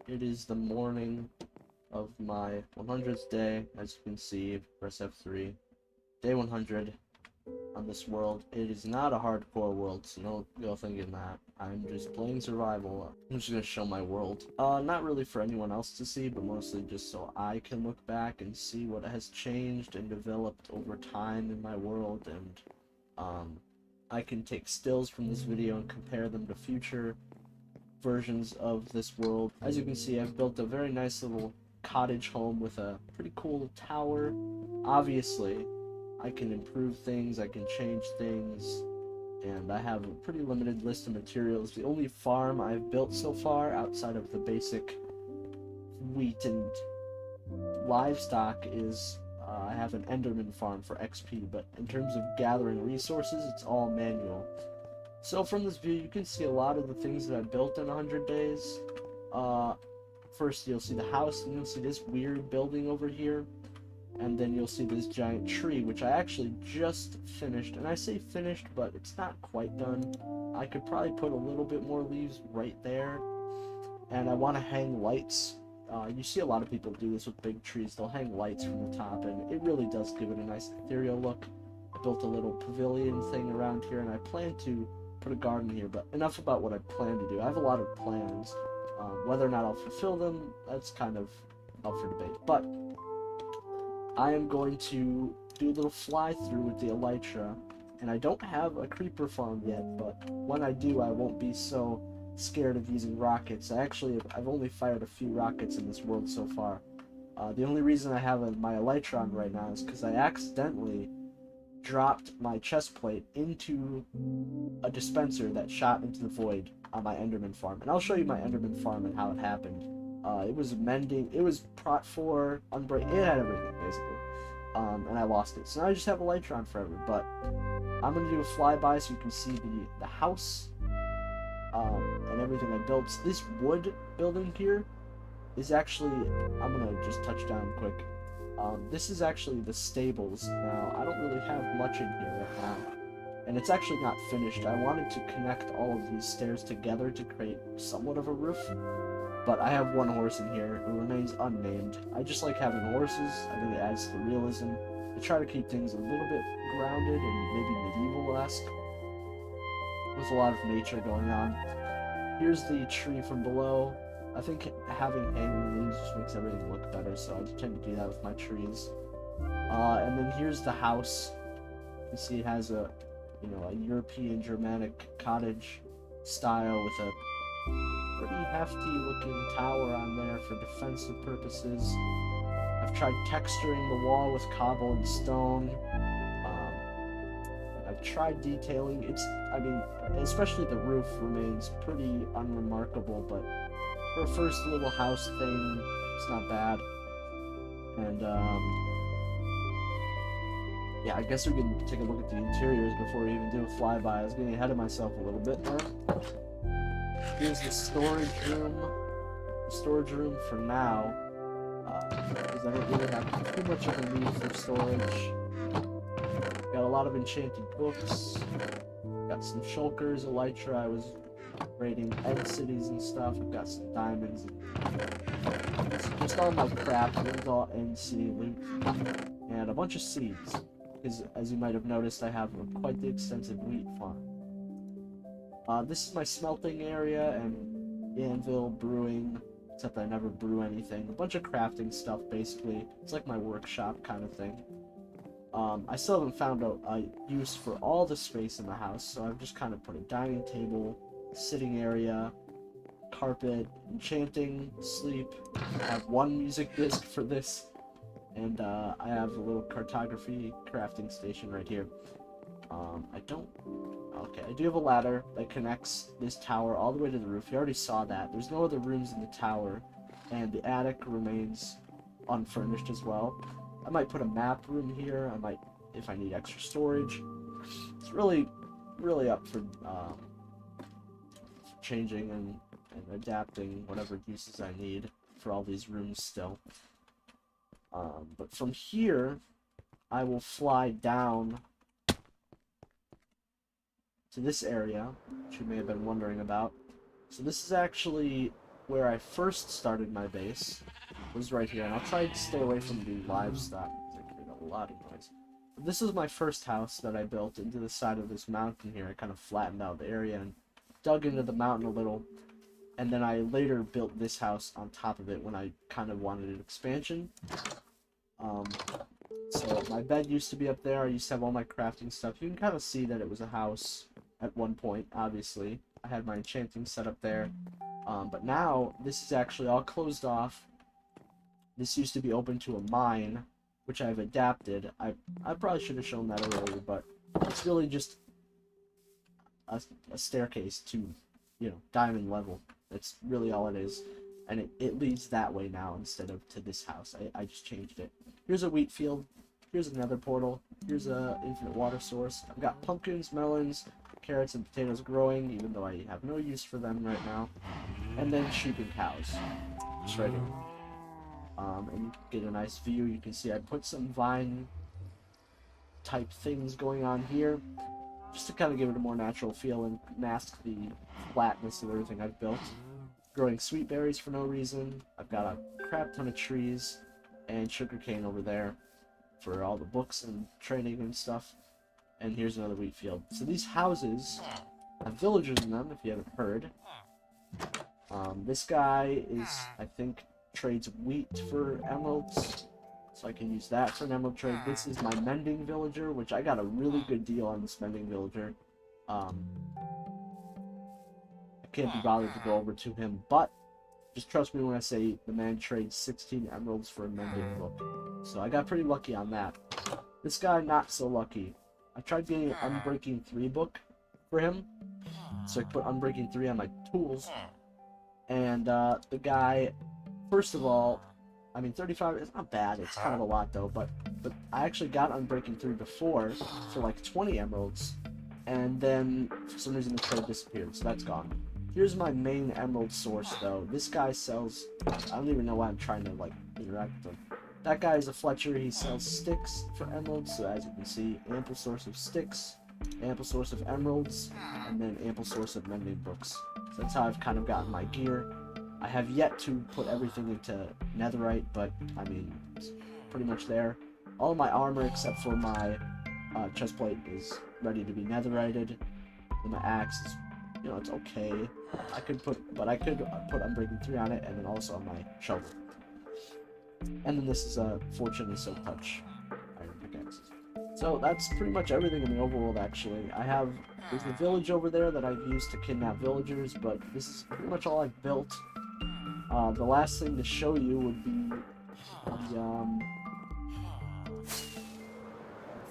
It is the morning of my 100th day. As you can see, press F3. Day 100 on this world. It is not a hardcore world, so don't go thinking that. I'm just playing survival. I'm just gonna show my world. Not really for anyone else to see, but mostly just so I can look back and see what has changed and developed over time in my world, and I can take stills from this video and compare them to future versions of this world. As you can see, I've built a very nice little cottage home with a pretty cool tower. Obviously, I can improve things, I can change things, and I have a pretty limited list of materials. The only farm I've built so far, outside of the basic wheat and livestock, is I have an Enderman farm for XP, but in terms of gathering resources, it's all manual. So from this view, you can see a lot of the things that I built in 100 days. First, you'll see the house, and you'll see this weird building over here. And then you'll see this giant tree, which I actually just finished. And I say finished, but it's not quite done. I could probably put a little bit more leaves right there. And I want to hang lights. You see a lot of people do this with big trees. They'll hang lights from the top, and it really does give it a nice ethereal look. I built a little pavilion thing around here, and I plan to put a garden here. But enough about what I plan to do. I have a lot of plans. Whether or not I'll fulfill them, that's kind of up for debate. But I am going to do a little fly through with the elytra, and I don't have a creeper farm yet, but when I do, I won't be so scared of using rockets. I've only fired a few rockets in this world so far. The only reason I have my elytra on right now is because I accidentally dropped my chest plate into a dispenser that shot into the void on my Enderman farm, and I'll show you my Enderman farm and how it happened. It was mending, it was Prot 4, Unbreak, it had everything, basically. And I lost it. So now I just have Elytron forever, but I'm going to do a flyby so you can see the house, and everything I built. So this wood building here is actually, I'm going to just touch down quick. This is actually the stables. Now, I don't really have much in here right now, and it's actually not finished. I wanted to connect all of these stairs together to create somewhat of a roof. But I have one horse in here who remains unnamed. I just like having horses. I think it adds to realism. I try to keep things a little bit grounded and maybe medieval-esque, with a lot of nature going on. Here's the tree from below. I think having hanging leaves just makes everything look better, so I tend to do that with my trees. And then here's the house. You see it has a European Germanic cottage style with a pretty hefty looking tower on there for defensive purposes. I've tried texturing the wall with cobble and stone. I've tried detailing. Especially the roof remains pretty unremarkable, but for a first little house thing, it's not bad. And yeah, I guess we can take a look at the interiors before we even do a flyby. I was getting ahead of myself a little bit there. Here's the storage room. The storage room for now, because I don't really have too much of a need for storage. Got a lot of enchanted books. Got some shulkers, elytra. I was raiding end cities and stuff. I've got some diamonds. It's just all my crap. It was all end city loot. And a bunch of seeds. Because as you might have noticed, I have quite the extensive wheat farm. This is my smelting area and anvil brewing, except I never brew anything. A bunch of crafting stuff, basically. It's like my workshop kind of thing. I still haven't found a use for all the space in the house, so I've just kind of put a dining table, sitting area, carpet, enchanting, sleep. I have one music disc for this, and I have a little cartography crafting station right here. I do have a ladder that connects this tower all the way to the roof. You already saw that. There's no other rooms in the tower, and the attic remains unfurnished as well. I might put a map room here. I might, if I need extra storage. It's really up for changing and adapting whatever uses I need for all these rooms still. But from here, I will fly down to this area, which you may have been wondering about. So this is actually where I first started my base was right here, and I'll try to stay away from the livestock because I create a lot of noise. But this is my first house that I built into the side of this mountain here. I kind of flattened out the area and dug into the mountain a little, and then I later built this house on top of it when I kind of wanted an expansion. So my bed used to be up there. I used to have all my crafting stuff. You can kind of see that it was a house at one point, obviously. I had my enchanting set up there. But now, this is actually all closed off. This used to be open to a mine, which I've adapted. I probably should have shown that earlier, but it's really just a staircase to, you know, diamond level. That's really all it is. And it leads that way now instead of to this house. I just changed it. Here's a wheat field. Here's another portal. Here's a infinite water source. I've got pumpkins, melons, carrots, and potatoes growing, even though I have no use for them right now. And then sheep and cows. Just right here. And you get a nice view. You can see I put some vine type things going on here, just to kind of give it a more natural feel and mask the flatness of everything I've built. Growing sweet berries for no reason. I've got a crap ton of trees and sugarcane over there for all the books and training and stuff. And here's another wheat field. So these houses have villagers in them, if you haven't heard. This guy is, I think, trades wheat for emeralds, so I can use that for an emerald trade. This is my mending villager, which I got a really good deal on this mending villager. I can't be bothered to go over to him, but just trust me when I say the man trades 16 emeralds for a mending book. So I got pretty lucky on that. This guy, not so lucky. I tried getting an Unbreaking 3 book for him, so I put Unbreaking 3 on my tools. And the guy, first of all, I mean, 35 is not bad. It's kind of a lot though, but I actually got Unbreaking 3 before for like 20 emeralds, and then for some reason the trade disappeared, so that's gone. Here's my main emerald source though. This guy sells, I don't even know why I'm trying to like interact with him. That guy is a Fletcher. He sells sticks for emeralds, so as you can see, ample source of sticks, ample source of emeralds, and then ample source of mending books. So that's how I've kind of gotten my gear. I have yet to put everything into netherite, but I mean, it's pretty much there. All of my armor except for my chestplate is ready to be netherited. And my axe is, you know, it's okay. I could put Unbreaking 3 on it, and then also on my shovel. And then this is a Fortune and Silk Touch iron pickaxes. So that's pretty much everything in the overworld, actually. There's a village over there that I've used to kidnap villagers, but this is pretty much all I've built. The last thing to show you would be the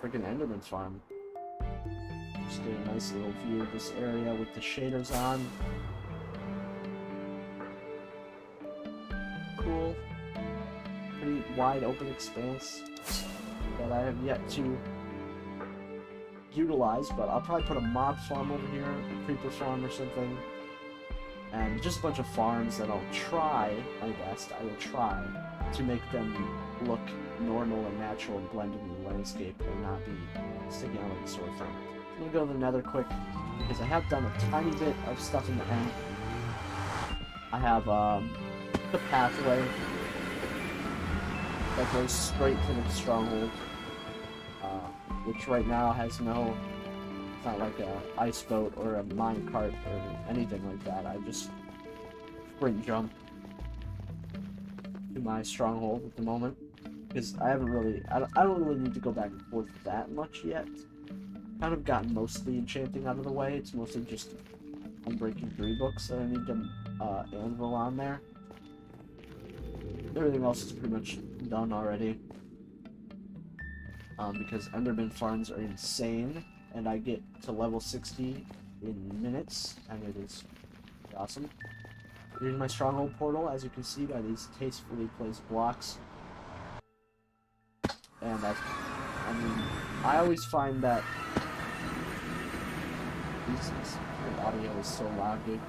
freaking Enderman farm. Just get a nice little view of this area with the shaders on. Cool. Pretty wide open expanse that I have yet to utilize, but I'll probably put a mob farm over here, a creeper farm or something, and just a bunch of farms that I'll try my best. I will try to make them look normal and natural and blend into the landscape and not be sticking out like a sore thumb. I'm gonna go to the nether quick because I have done a tiny bit of stuff in the end. I have the pathway that goes straight to the stronghold, which right now has no, it's not like a ice boat or a mine cart or anything like that. I just sprint jump to my stronghold at the moment, because I haven't really, I don't really need to go back and forth that much yet. Kind of gotten most of the enchanting out of the way. It's mostly just Unbreaking 3 books that I need to anvil on there. Everything else is pretty much done already. Because Enderman farms are insane, and I get to level 60 in minutes, and it is awesome. Here's my stronghold portal, as you can see by these tastefully placed blocks. And I mean, I always find that the audio is so loud, dude.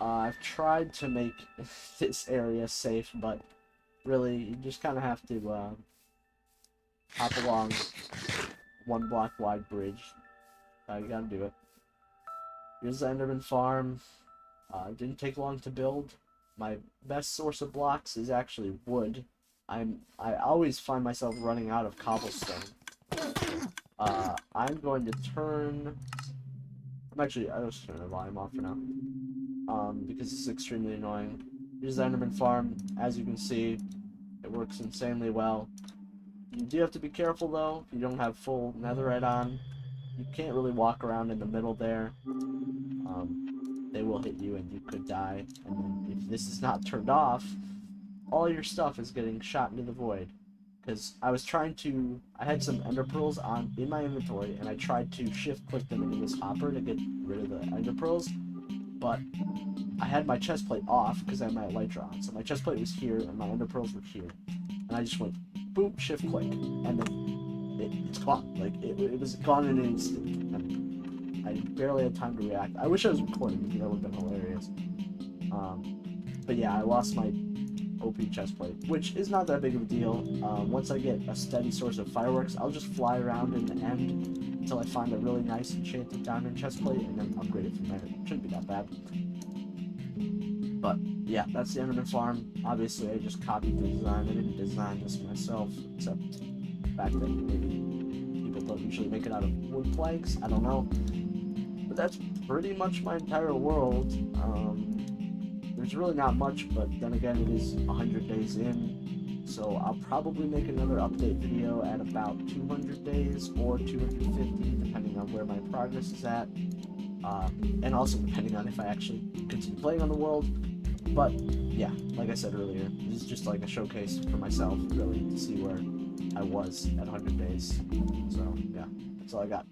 I've tried to make this area safe, but really, you just kind of have to hop along one block wide bridge. You gotta do it. Here's the Enderman farm. It didn't take long to build. My best source of blocks is actually wood. I always find myself running out of cobblestone. I'm going to turn. I'll just turn the volume off for now. Because it's extremely annoying. Here's the Enderman farm. As you can see, it works insanely well. You do have to be careful though. If you don't have full netherite on, you can't really walk around in the middle there. They will hit you and you could die. And then if this is not turned off, all your stuff is getting shot into the void. Because I had some ender pearls in my inventory, and I tried to shift click them into this hopper to get rid of the ender pearls, but I had my chest plate off because I had my elytra on. So my chest plate was here and my ender pearls were here, and I just went boop, shift click, and then it's gone. Like it was gone in an instant. And I barely had time to react. I wish I was recording because that would have been hilarious. But yeah, I lost my OP chest plate, which is not that big of a deal. Once I get a steady source of fireworks, I'll just fly around in the end until I find a really nice enchanted diamond chest plate and then upgrade it from there. It shouldn't be that bad. But yeah, that's the Enderman farm. Obviously, I just copied the design. I didn't design this myself, except the fact that maybe people don't usually make it out of wood planks. I don't know. But that's pretty much my entire world. There's really not much, but then again, it is 100 days in, so I'll probably make another update video at about 200 days or 250, depending on where my progress is at, and also depending on if I actually continue playing on the world. But yeah, like I said earlier, this is just like a showcase for myself, really, to see where I was at 100 days. So yeah, that's all I got.